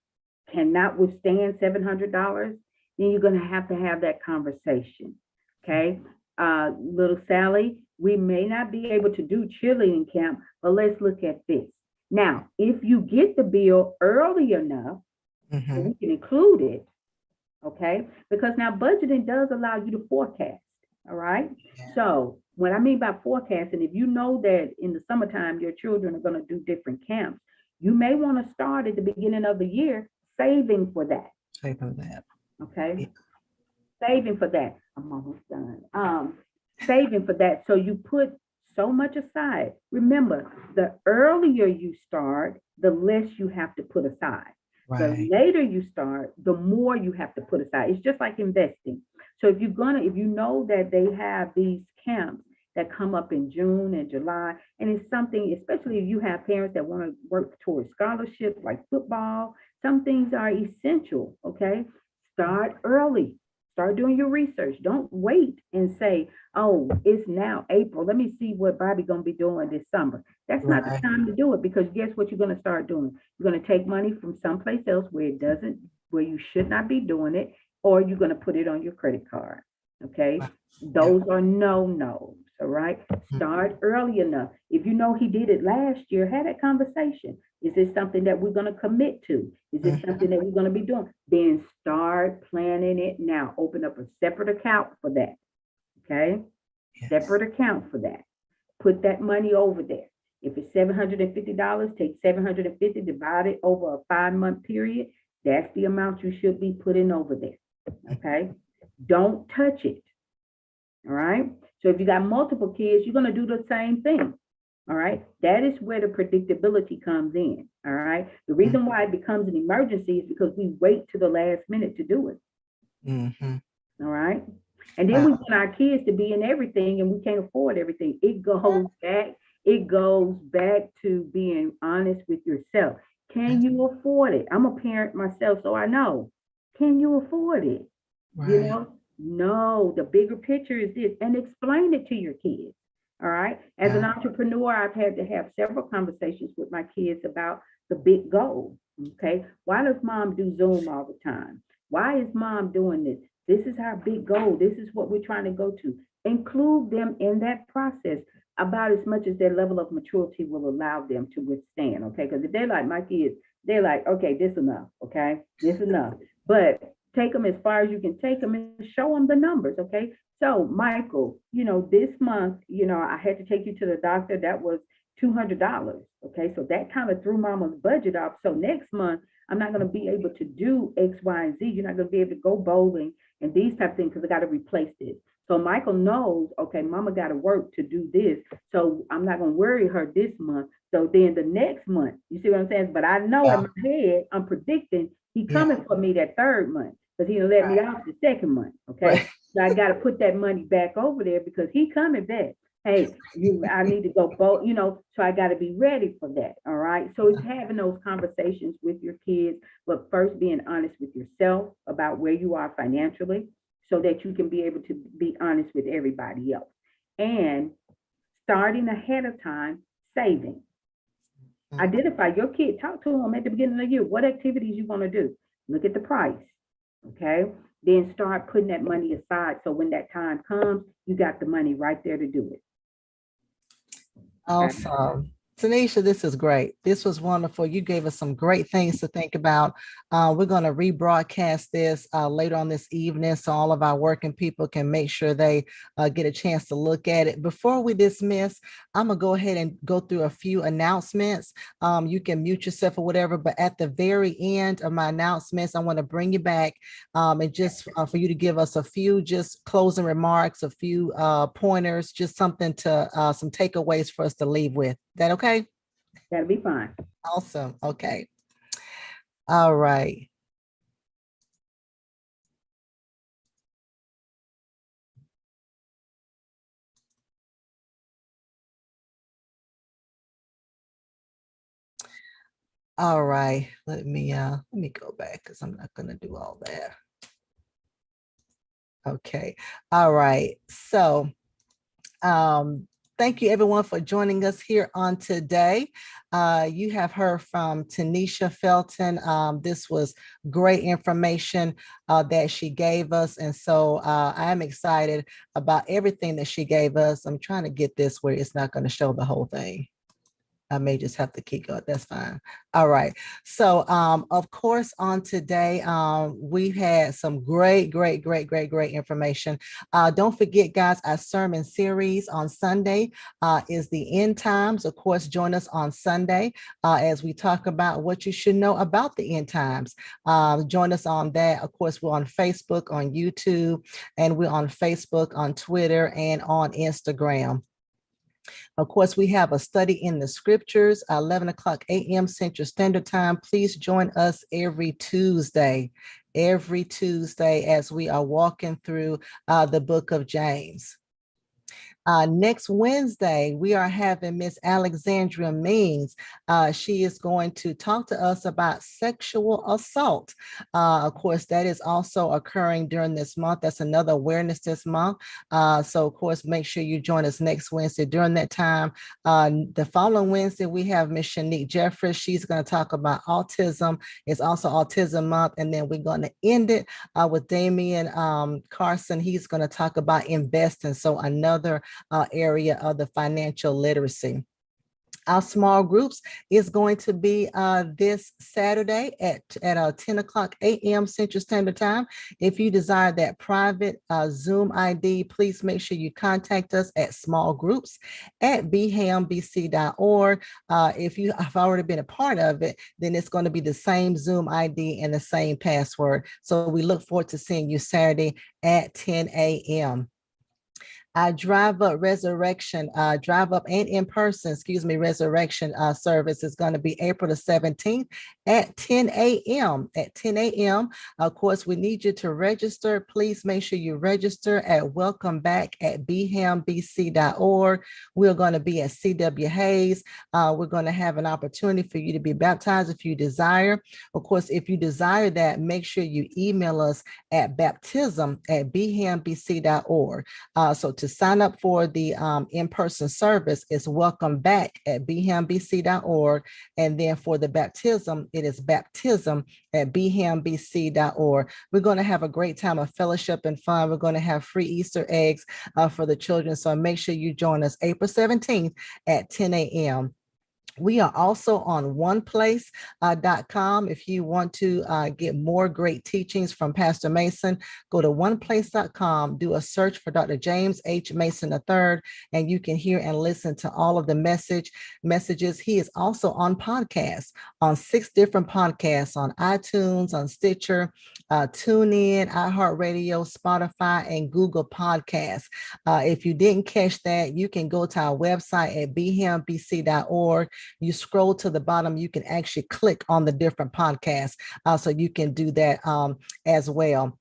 cannot withstand $700, then you're going to have that conversation. Okay. Little Sally, we may not be able to do cheerleading camp, but let's look at this. Now, if you get the bill early enough, so Mm-hmm. we can include it, okay? Because now budgeting does allow you to forecast, all right? Yeah. So what I mean by forecasting, if you know that in the summertime your children are going to do different camps, you may want to start at the beginning of the year saving for that, Say for that. okay? Yeah. Saving for that. I'm almost done. Saving for that. So you put so much aside. Remember, the earlier you start, the less you have to put aside. The Right. later you start, the more you have to put aside. It's just like investing. So if you know that they have these camps that come up in June and July, and it's something, especially if you have parents that want to work towards scholarships like football, some things are essential. Okay, start early. Start doing your research. Don't wait and say, "Oh, it's now April. Let me see what Bobby gonna be doing this summer." That's not the Right. time to do it because guess what you're gonna start doing? You're gonna take money from someplace else where it doesn't, where you should not be doing it, or you're gonna put it on your credit card. Okay, Right. Yeah. those are no nos. All right, start early enough. If you know he did it last year, have that conversation. Is this something that we're going to commit to? Is this Mm-hmm. something that we're going to be doing? Then start planning it now. Open up a separate account for that. Okay. Yes. Separate account for that. Put that money over there. If it's $750, take 750, divide it over a 5 month period. That's the amount you should be putting over there. Okay. Don't touch it. All right. So if you got multiple kids, you're going to do the same thing. All right. That is where the predictability comes in. All right. The reason why it becomes an emergency is because we wait to the last minute to do it. Mm-hmm. All right. And then we Wow. want our kids to be in everything and we can't afford everything. It goes back to being honest with yourself. Can Yes. you afford it? I'm a parent myself, so I know. Can you afford it? You Right. know, no, the bigger picture is this, and explain it to your kids. All right. As an Yeah. entrepreneur, I've had to have several conversations with my kids about the big goal. Okay. Why does mom do Zoom all the time? Why is mom doing this? This is our big goal. This is what we're trying to go to. Include them in that process about as much as their level of maturity will allow them to withstand. Okay. Because if they're like my kids, they're like, okay, this enough. Okay. This enough. But take them as far as you can take them and show them the numbers. Okay. So, Michael, this month, I had to take you to the doctor. That was $200. Okay. So that kind of threw mama's budget off. So next month, I'm not going to be able to do X, Y, and Z. You're not going to be able to go bowling and these type of things because I got to replace this. So Michael knows, okay, mama got to work to do this. So I'm not going to worry her this month. So then the next month, you see what I'm saying? But I know in Yeah. my head, I'm predicting he Yeah. coming for me that third month because he'll let me Right. off the second month. Right. Okay. So I got to put that money back over there because he coming back. Hey, I need to go both, so I got to be ready for that. All right. So it's having those conversations with your kids, but first being honest with yourself about where you are financially so that you can be able to be honest with everybody else. And starting ahead of time, saving. Mm. Identify your kid, talk to them at the beginning of the year. What activities you want to do? Look at the price. Okay. Then start putting that money aside so when that time comes, you got the money right there to do it. Okay. Awesome. Tanisha, this is great. This was wonderful. You gave us some great things to think about. We're going to rebroadcast this later on this evening so all of our working people can make sure they get a chance to look at it. Before we dismiss, I'm going to go ahead and go through a few announcements. You can mute yourself or whatever, but at the very end of my announcements, I want to bring you back and just for you to give us a few just closing remarks, a few pointers, just something to some takeaways for us to leave with. Is that okay? That'll be fine. Awesome. Okay. All right. All right, let me go back because I'm not gonna do all that. Okay. All right. So thank you everyone for joining us here on today. You have heard from Tenesha Felton. This was great information that she gave us. And so I'm excited about everything that she gave us. I'm trying to get this where it's not going to show the whole thing. I may just have to keep going. That's fine. All right. So, of course, on today, we've had some great information. Don't forget, guys, our sermon series on Sunday is the end times. Of course, join us on Sunday as we talk about what you should know about the end times. Join us on that. Of course, we're on Facebook, on YouTube, and we're on Facebook, on Twitter, and on Instagram. Of course, we have a study in the scriptures, 11 o'clock a.m. Central Standard Time. Please join us every Tuesday as we are walking through the book of James. Next Wednesday, we are having Miss Alexandria Means. She is going to talk to us about sexual assault. Of course, that is also occurring during this month. That's another awareness this month. So, of course, make sure you join us next Wednesday during that time. The following Wednesday, we have Miss Shanique Jeffries. She's going to talk about autism. It's also Autism Month. And then we're going to end it with Damian Carson. He's going to talk about investing. So another area of the financial literacy. Our small groups is going to be this Saturday at 10 o'clock a.m. Central Standard Time. If you desire that private Zoom ID, please make sure you contact us at smallgroups@bhambc.org. If you have already been a part of it, then it's going to be the same Zoom ID and the same password. So we look forward to seeing you Saturday at 10 a.m. Drive Up and in person, resurrection service is going to be April the 17th at 10 a.m. Of course, we need you to register. Please make sure you register at welcomeback@bhambc.org. We're going to be at C.W. Hayes. We're going to have an opportunity for you to be baptized if you desire. Of course, if you desire that, make sure you email us at baptism@bhambc.org. So to sign up for the in-person service is welcomeback@bhambc.org. And then for the baptism, it is baptism@bhambc.org. We're going to have a great time of fellowship and fun. We're going to have free Easter eggs for the children. So make sure you join us April 17th at 10 a.m. We are also on oneplace.com. If you want to get more great teachings from Pastor Mason, go to oneplace.com, do a search for Dr. James H. Mason III, and you can hear and listen to all of the messages. He is also on podcasts, on 6 different podcasts, on iTunes, on Stitcher, TuneIn, iHeartRadio, Spotify, and Google Podcasts. If you didn't catch that, you can go to our website at bhambc.org. You scroll to the bottom, you can actually click on the different podcasts. So you can do that as well.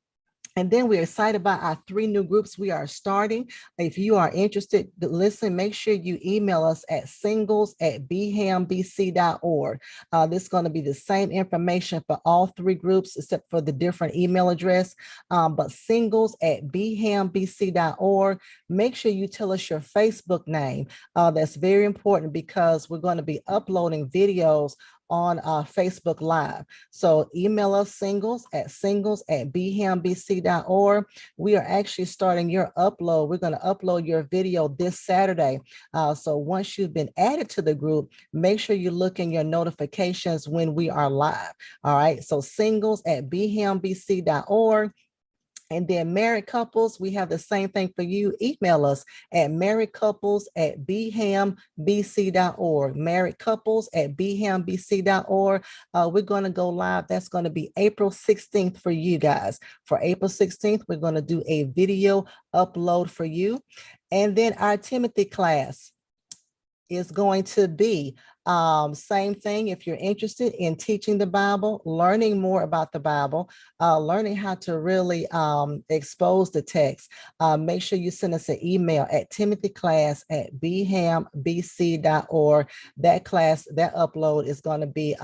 And then we're excited about our 3 new groups we are starting. If you are interested to listen, make sure you email us at singles@bhambc.org. This is going to be the same information for all 3 groups, except for the different email address. But singles@bhambc.org. Make sure you tell us your Facebook name. That's very important because we're going to be uploading videos on Facebook Live. So email us singles@bhambc.org. We are actually starting your upload. We're going to upload your video this Saturday. So once you've been added to the group, make sure you look in your notifications when we are live. All right. So singles@bhambc.org. And then married couples, we have the same thing for you. Email us at marriedcouples@bhambc.org. Marriedcouples@bhambc.org. We're going to go live. That's going to be April 16th for you guys. For April 16th, we're going to do a video upload for you. And then our Timothy class is going to be Same thing, if you're interested in teaching the Bible, learning more about the Bible, learning how to really expose the text, make sure you send us an email at timothyclass@bhambc.org. That class, that upload is going to be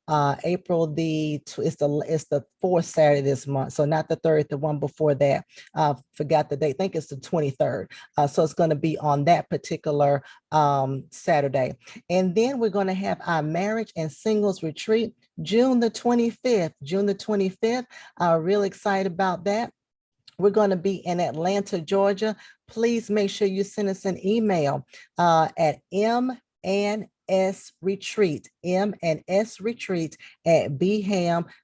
April it's the fourth Saturday this month, so not the third, the one before that. Forgot the date. I think it's the 23rd. So it's going to be on that particular Saturday. And then we're going to have our marriage and singles retreat June the 25th. June the 25th. Really excited about that. We're going to be in Atlanta, Georgia. Please make sure you send us an email at mnsretreat, mnsretreat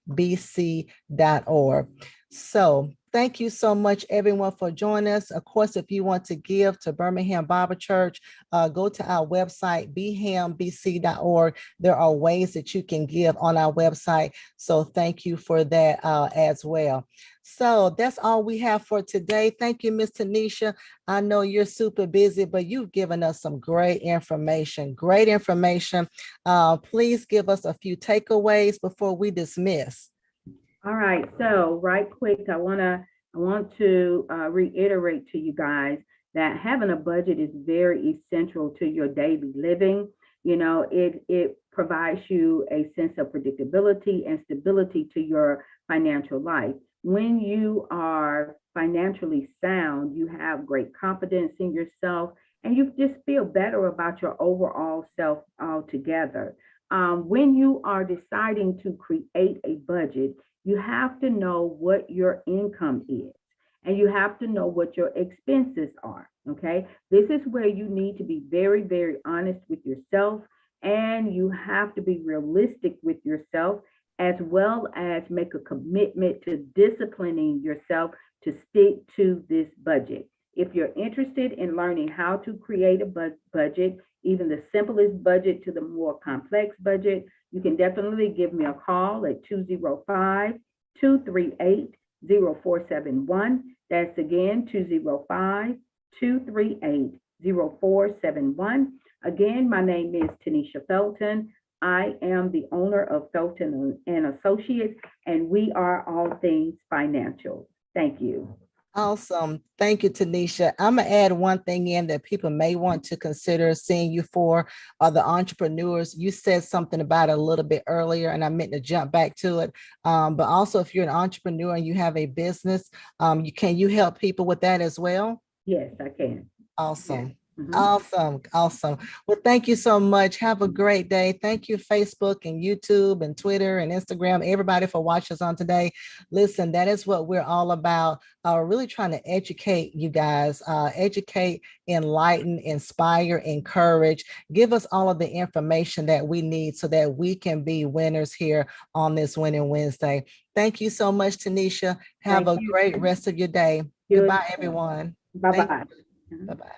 @bhambc.org. So thank you so much, everyone, for joining us. Of course, if you want to give to Birmingham Bible Church, go to our website, bhambc.org. There are ways that you can give on our website. So thank you for that as well. So that's all we have for today. Thank you, Miss Tenesha. I know you're super busy, but you've given us some great information. Great information. Please give us a few takeaways before we dismiss. All right, so right quick, I want to reiterate to you guys that having a budget is very essential to your daily living. You know, it provides you a sense of predictability and stability to your financial life. When you are financially sound, you have great confidence in yourself, and you just feel better about your overall self altogether. When you are deciding to create a budget, you have to know what your income is, and you have to know what your expenses are. Okay. This is where you need to be very, very honest with yourself, and you have to be realistic with yourself, as well as make a commitment to disciplining yourself to stick to this budget. If you're interested in learning how to create a budget, even the simplest budget to the more complex budget, you can definitely give me a call at 205-238-0471. That's again 205-238-0471. Again, my name is Tenesha Felton. I am the owner of Felton and Associates, and we are all things financial. Thank you. Awesome. Thank you, Tenesha. I'm going to add one thing in that people may want to consider seeing you for, are the entrepreneurs. You said something about it a little bit earlier, and I meant to jump back to it. But also, if you're an entrepreneur and you have a business, can you help people with that as well? Yes, I can. Awesome. Yes. Mhm. Awesome. Well, thank you so much. Have a great day. Thank you, Facebook and YouTube and Twitter and Instagram, everybody for watching us on today. Listen, that is what we're all about. Really trying to educate you guys, educate, enlighten, inspire, encourage, give us all of the information that we need so that we can be winners here on this Winning Wednesday. Thank you so much, Tenesha. Have a great rest of your day. Goodbye, everyone. Bye-bye. Bye-bye.